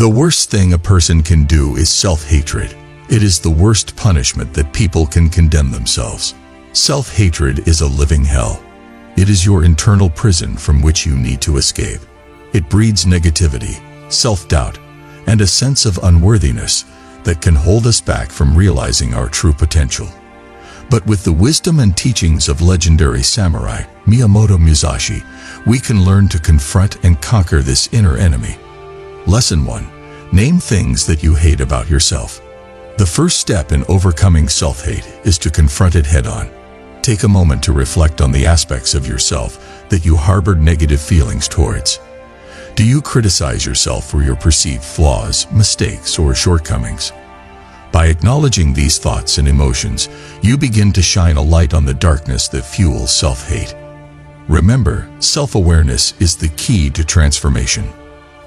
The worst thing a person can do is self-hatred. It is the worst punishment that people can condemn themselves. Self-hatred is a living hell. It is your internal prison from which you need to escape. It breeds negativity, self-doubt, and a sense of unworthiness that can hold us back from realizing our true potential. But with the wisdom and teachings of legendary samurai Miyamoto Musashi, we can learn to confront and conquer this inner enemy. Lesson 1. Name things that you hate about yourself. The first step in overcoming self-hate is to confront it head-on. Take a moment to reflect on the aspects of yourself that you harbored negative feelings towards. Do you criticize yourself for your perceived flaws, mistakes, or shortcomings? By acknowledging these thoughts and emotions, you begin to shine a light on the darkness that fuels self-hate. Remember, self-awareness is the key to transformation.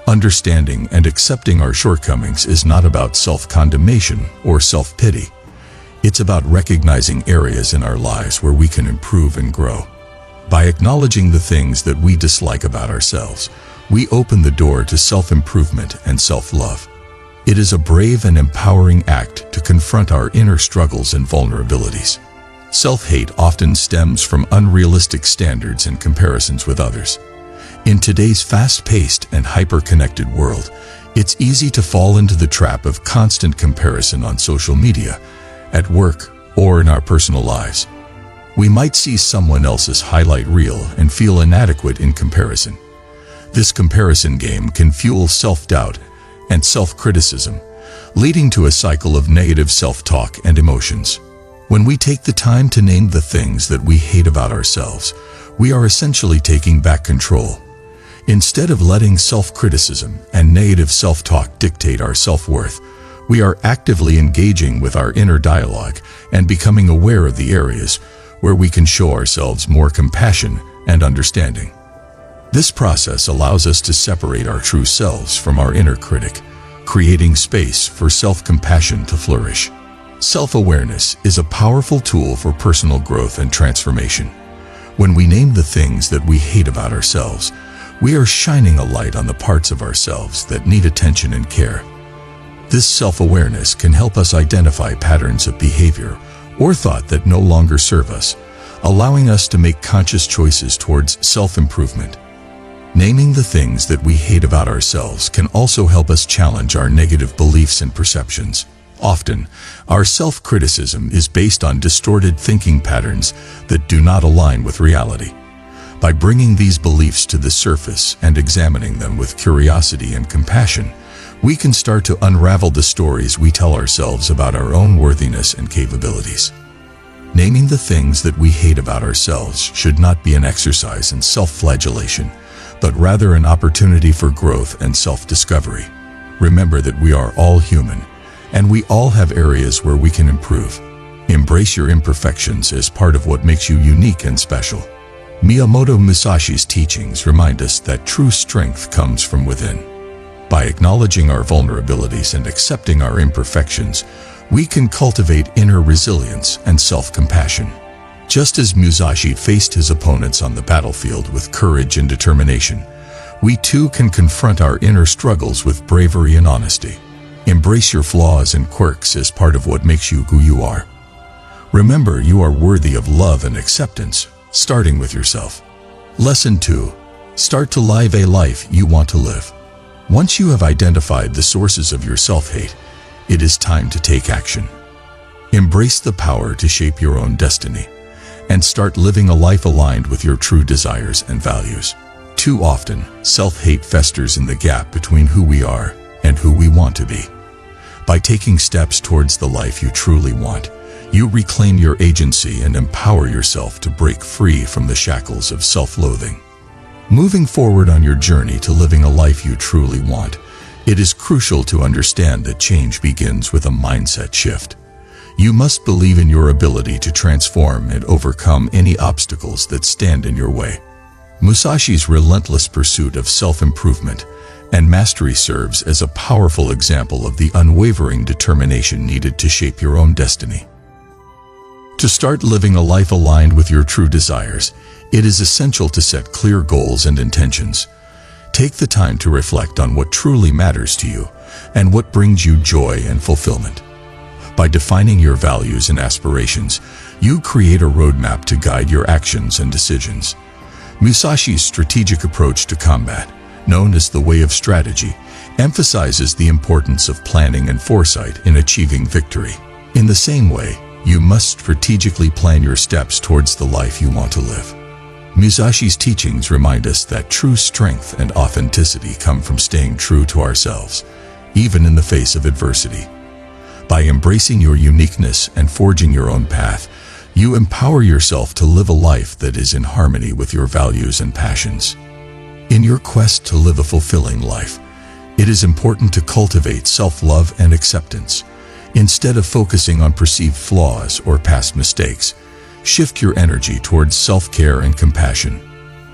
Understanding and accepting our shortcomings is not about self-condemnation or self-pity. It's about recognizing areas in our lives where we can improve and grow. By acknowledging the things that we dislike about ourselves, we open the door to self-improvement and self-love. It is a brave and empowering act to confront our inner struggles and vulnerabilities. Self-hate often stems from unrealistic standards and comparisons with others. In today's fast-paced and hyper-connected world, it's easy to fall into the trap of constant comparison on social media, at work, or in our personal lives. We might see someone else's highlight reel and feel inadequate in comparison. This comparison game can fuel self-doubt and self-criticism, leading to a cycle of negative self-talk and emotions. When we take the time to name the things that we hate about ourselves, we are essentially taking back control. Instead of letting self-criticism and negative self-talk dictate our self-worth, we are actively engaging with our inner dialogue and becoming aware of the areas where we can show ourselves more compassion and understanding. This process allows us to separate our true selves from our inner critic, creating space for self-compassion to flourish. Self-awareness is a powerful tool for personal growth and transformation. When we name the things that we hate about ourselves, we are shining a light on the parts of ourselves that need attention and care. This self-awareness can help us identify patterns of behavior or thought that no longer serve us, allowing us to make conscious choices towards self-improvement. Naming the things that we hate about ourselves can also help us challenge our negative beliefs and perceptions. Often, our self-criticism is based on distorted thinking patterns that do not align with reality. By bringing these beliefs to the surface and examining them with curiosity and compassion, we can start to unravel the stories we tell ourselves about our own worthiness and capabilities. Naming the things that we hate about ourselves should not be an exercise in self-flagellation, but rather an opportunity for growth and self-discovery. Remember that we are all human, and we all have areas where we can improve. Embrace your imperfections as part of what makes you unique and special. Miyamoto Musashi's teachings remind us that true strength comes from within. By acknowledging our vulnerabilities and accepting our imperfections, we can cultivate inner resilience and self-compassion. Just as Musashi faced his opponents on the battlefield with courage and determination, we too can confront our inner struggles with bravery and honesty. Embrace your flaws and quirks as part of what makes you who you are. Remember, you are worthy of love and acceptance, starting with yourself. Lesson 2. Start to live a life you want to live. Once you have identified the sources of your self-hate, it is time to take action. Embrace the power to shape your own destiny, and start living a life aligned with your true desires and values. Too often, self-hate festers in the gap between who we are and who we want to be. By taking steps towards the life you truly want, you reclaim your agency and empower yourself to break free from the shackles of self-loathing. Moving forward on your journey to living a life you truly want, it is crucial to understand that change begins with a mindset shift. You must believe in your ability to transform and overcome any obstacles that stand in your way. Musashi's relentless pursuit of self-improvement and mastery serves as a powerful example of the unwavering determination needed to shape your own destiny. To start living a life aligned with your true desires, it is essential to set clear goals and intentions. Take the time to reflect on what truly matters to you and what brings you joy and fulfillment. By defining your values and aspirations, you create a roadmap to guide your actions and decisions. Musashi's strategic approach to combat, known as the way of strategy, emphasizes the importance of planning and foresight in achieving victory. In the same way, you must strategically plan your steps towards the life you want to live. Musashi's teachings remind us that true strength and authenticity come from staying true to ourselves, even in the face of adversity. By embracing your uniqueness and forging your own path, you empower yourself to live a life that is in harmony with your values and passions. In your quest to live a fulfilling life, it is important to cultivate self-love and acceptance. Instead of focusing on perceived flaws or past mistakes, shift your energy towards self-care and compassion.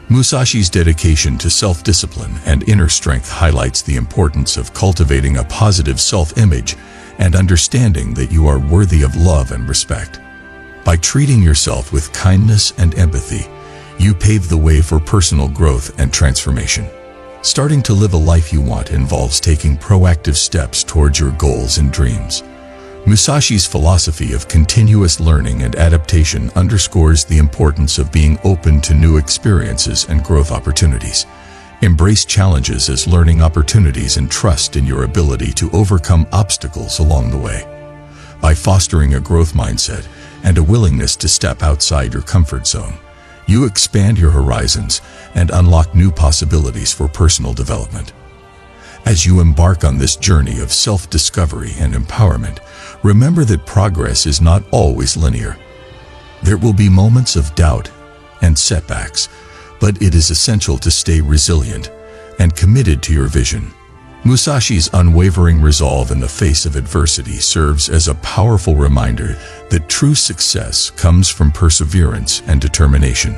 Musashi's dedication to self-discipline and inner strength highlights the importance of cultivating a positive self-image and understanding that you are worthy of love and respect. By treating yourself with kindness and empathy, you pave the way for personal growth and transformation. Starting to live a life you want involves taking proactive steps towards your goals and dreams. Musashi's philosophy of continuous learning and adaptation underscores the importance of being open to new experiences and growth opportunities. Embrace challenges as learning opportunities and trust in your ability to overcome obstacles along the way. By fostering a growth mindset and a willingness to step outside your comfort zone, you expand your horizons and unlock new possibilities for personal development. As you embark on this journey of self-discovery and empowerment, remember that progress is not always linear. There will be moments of doubt and setbacks, but it is essential to stay resilient and committed to your vision. Musashi's unwavering resolve in the face of adversity serves as a powerful reminder that true success comes from perseverance and determination.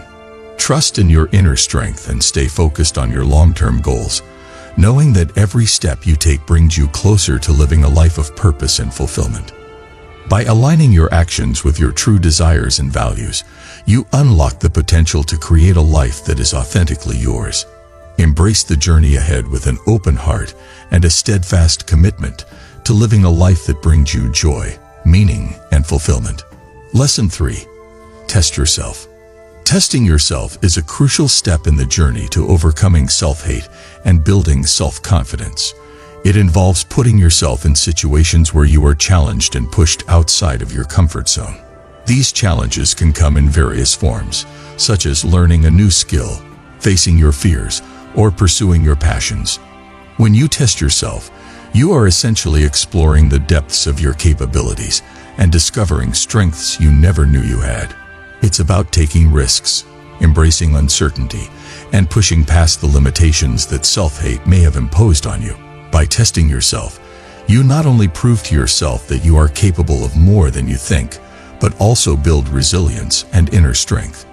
Trust in your inner strength and stay focused on your long-term goals, knowing that every step you take brings you closer to living a life of purpose and fulfillment. By aligning your actions with your true desires and values, you unlock the potential to create a life that is authentically yours. Embrace the journey ahead with an open heart and a steadfast commitment to living a life that brings you joy, meaning, and fulfillment. Lesson 3. Test yourself. Testing yourself is a crucial step in the journey to overcoming self-hate and building self-confidence. It involves putting yourself in situations where you are challenged and pushed outside of your comfort zone. These challenges can come in various forms, such as learning a new skill, facing your fears, or pursuing your passions. When you test yourself, you are essentially exploring the depths of your capabilities and discovering strengths you never knew you had. It's about taking risks, embracing uncertainty, and pushing past the limitations that self-hate may have imposed on you. By testing yourself, you not only prove to yourself that you are capable of more than you think, but also build resilience and inner strength.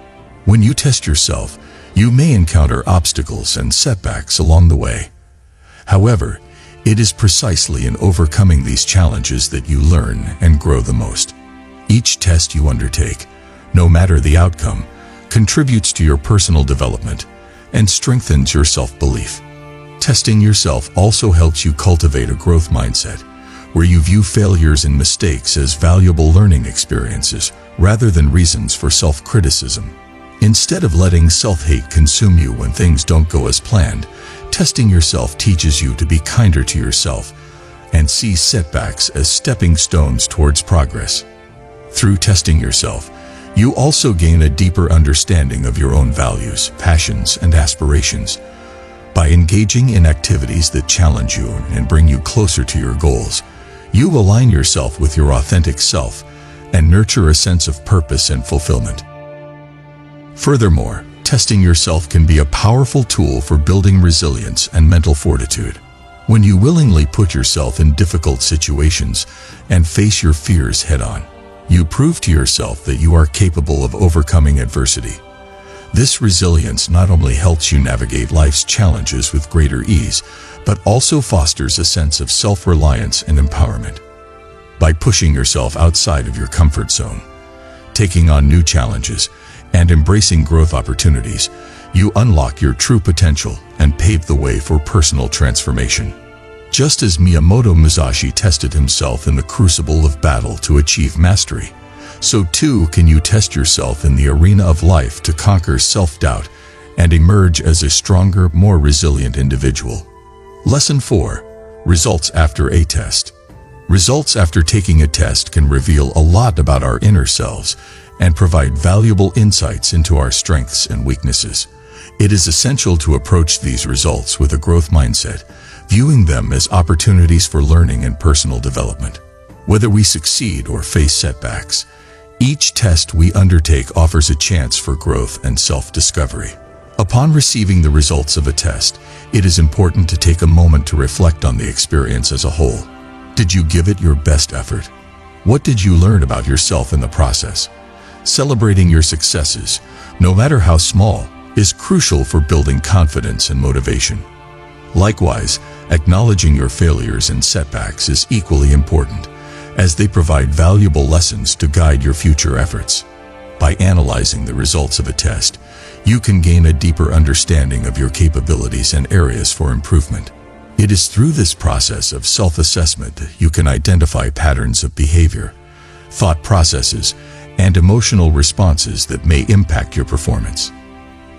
When you test yourself, you may encounter obstacles and setbacks along the way. However, it is precisely in overcoming these challenges that you learn and grow the most. Each test you undertake, no matter the outcome, contributes to your personal development and strengthens your self-belief. Testing yourself also helps you cultivate a growth mindset, where you view failures and mistakes as valuable learning experiences rather than reasons for self-criticism. Instead of letting self-hate consume you when things don't go as planned, testing yourself teaches you to be kinder to yourself and see setbacks as stepping stones towards progress. Through testing yourself, you also gain a deeper understanding of your own values, passions, and aspirations. By engaging in activities that challenge you and bring you closer to your goals, you align yourself with your authentic self and nurture a sense of purpose and fulfillment. Furthermore, testing yourself can be a powerful tool for building resilience and mental fortitude. When you willingly put yourself in difficult situations and face your fears head-on, you prove to yourself that you are capable of overcoming adversity. This resilience not only helps you navigate life's challenges with greater ease, but also fosters a sense of self-reliance and empowerment. By pushing yourself outside of your comfort zone, taking on new challenges, and embracing growth opportunities, You unlock your true potential and pave the way for personal transformation. Just as Miyamoto Musashi tested himself in the crucible of battle to achieve mastery, so too can you test yourself in the arena of life to conquer self-doubt and emerge as a stronger, more resilient individual. Lesson 4. Results after a test. Results after taking a test can reveal a lot about our inner selves and provide valuable insights into our strengths and weaknesses. It is essential to approach these results with a growth mindset, viewing them as opportunities for learning and personal development. Whether we succeed or face setbacks, each test we undertake offers a chance for growth and self-discovery. Upon receiving the results of a test, it is important to take a moment to reflect on the experience as a whole. Did you give it your best effort? What did you learn about yourself in the process? Celebrating your successes, no matter how small, is crucial for building confidence and motivation. Likewise, acknowledging your failures and setbacks is equally important, as they provide valuable lessons to guide your future efforts. By analyzing the results of a test, you can gain a deeper understanding of your capabilities and areas for improvement. It is through this process of self-assessment that you can identify patterns of behavior, thought processes, and emotional responses that may impact your performance.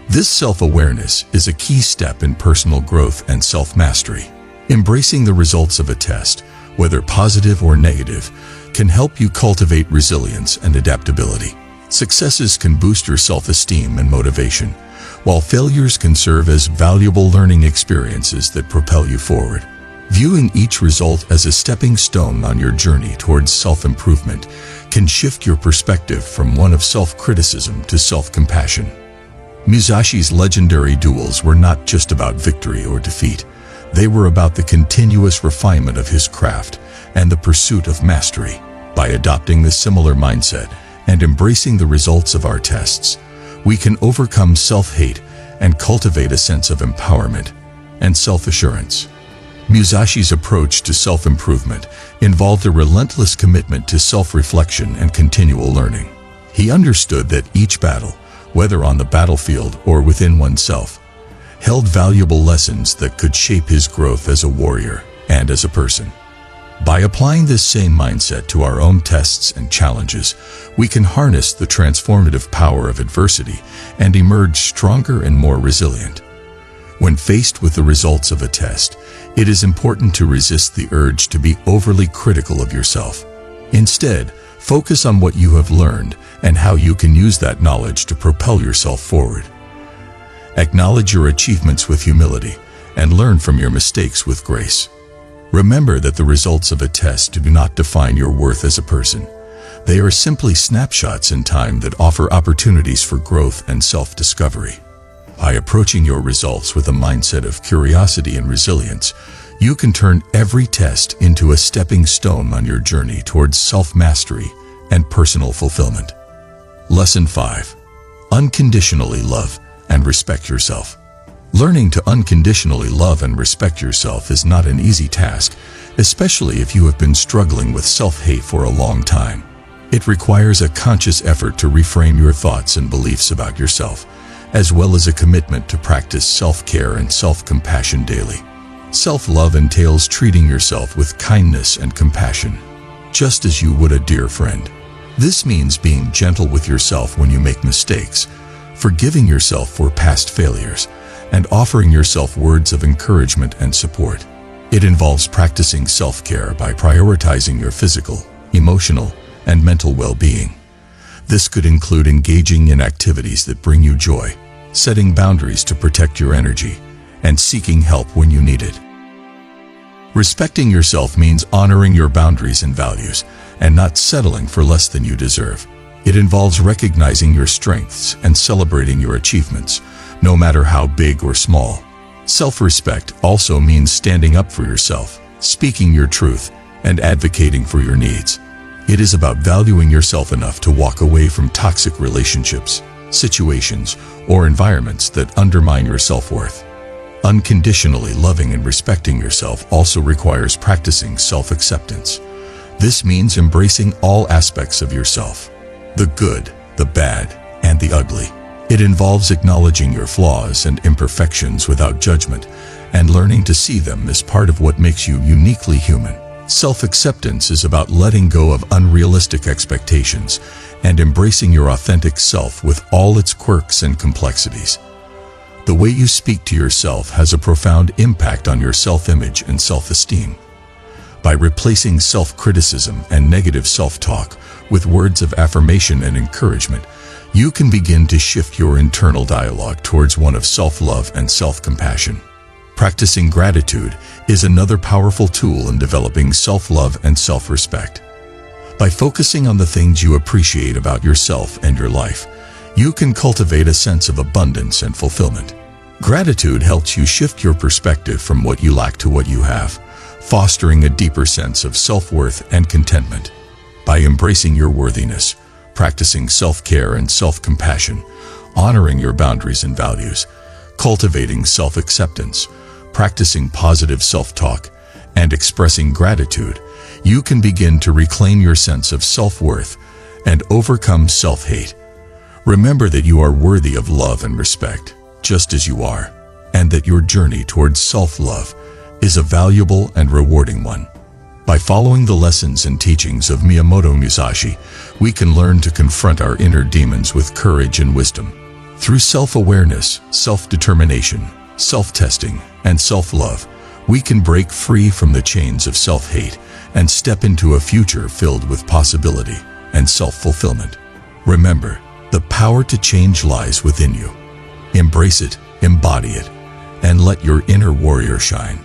This self-awareness is a key step in personal growth and self-mastery. Embracing the results of a test, whether positive or negative, can help you cultivate resilience and adaptability. Successes can boost your self-esteem and motivation, while failures can serve as valuable learning experiences that propel you forward. Viewing each result as a stepping stone on your journey towards self-improvement can shift your perspective from one of self-criticism to self-compassion. Musashi's legendary duels were not just about victory or defeat. They were about the continuous refinement of his craft and the pursuit of mastery. By adopting this similar mindset and embracing the results of our tests, we can overcome self-hate and cultivate a sense of empowerment and self-assurance. Musashi's approach to self-improvement involved a relentless commitment to self-reflection and continual learning. He understood that each battle, whether on the battlefield or within oneself, held valuable lessons that could shape his growth as a warrior and as a person. By applying this same mindset to our own tests and challenges, we can harness the transformative power of adversity and emerge stronger and more resilient. When faced with the results of a test, it is important to resist the urge to be overly critical of yourself. Instead, focus on what you have learned and how you can use that knowledge to propel yourself forward. Acknowledge your achievements with humility and learn from your mistakes with grace. Remember that the results of a test do not define your worth as a person. They are simply snapshots in time that offer opportunities for growth and self-discovery. By approaching your results with a mindset of curiosity and resilience, you can turn every test into a stepping stone on your journey towards self-mastery and personal fulfillment. Lesson 5. Unconditionally love and respect yourself. Learning to unconditionally love and respect yourself is not an easy task, especially if you have been struggling with self-hate for a long time. It requires a conscious effort to reframe your thoughts and beliefs about yourself, as well as a commitment to practice self-care and self-compassion daily. Self-love entails treating yourself with kindness and compassion, just as you would a dear friend. This means being gentle with yourself when you make mistakes, forgiving yourself for past failures, and offering yourself words of encouragement and support. It involves practicing self-care by prioritizing your physical, emotional, and mental well-being. This could include engaging in activities that bring you joy, setting boundaries to protect your energy, and seeking help when you need it. Respecting yourself means honoring your boundaries and values, and not settling for less than you deserve. It involves recognizing your strengths and celebrating your achievements, no matter how big or small. Self-respect also means standing up for yourself, speaking your truth, and advocating for your needs. It is about valuing yourself enough to walk away from toxic relationships, situations, or environments that undermine your self-worth. Unconditionally loving and respecting yourself also requires practicing self-acceptance. This means embracing all aspects of yourself, the good, the bad, and the ugly. It involves acknowledging your flaws and imperfections without judgment and learning to see them as part of what makes you uniquely human. Self-acceptance is about letting go of unrealistic expectations and embracing your authentic self with all its quirks and complexities. The way you speak to yourself has a profound impact on your self-image and self-esteem. By replacing self-criticism and negative self-talk with words of affirmation and encouragement, you can begin to shift your internal dialogue towards one of self-love and self-compassion. Practicing gratitude is another powerful tool in developing self-love and self-respect. By focusing on the things you appreciate about yourself and your life, you can cultivate a sense of abundance and fulfillment. Gratitude helps you shift your perspective from what you lack to what you have, fostering a deeper sense of self-worth and contentment. By embracing your worthiness, practicing self-care and self-compassion, honoring your boundaries and values, cultivating self-acceptance, practicing positive self-talk, and expressing gratitude, you can begin to reclaim your sense of self-worth and overcome self-hate. Remember that you are worthy of love and respect, just as you are, and that your journey towards self-love is a valuable and rewarding one. By following the lessons and teachings of Miyamoto Musashi, we can learn to confront our inner demons with courage and wisdom. Through self-awareness, self-determination, self-testing, and self-love, we can break free from the chains of self-hate and step into a future filled with possibility and self-fulfillment. Remember, the power to change lies within you. Embrace it, embody it, and let your inner warrior shine.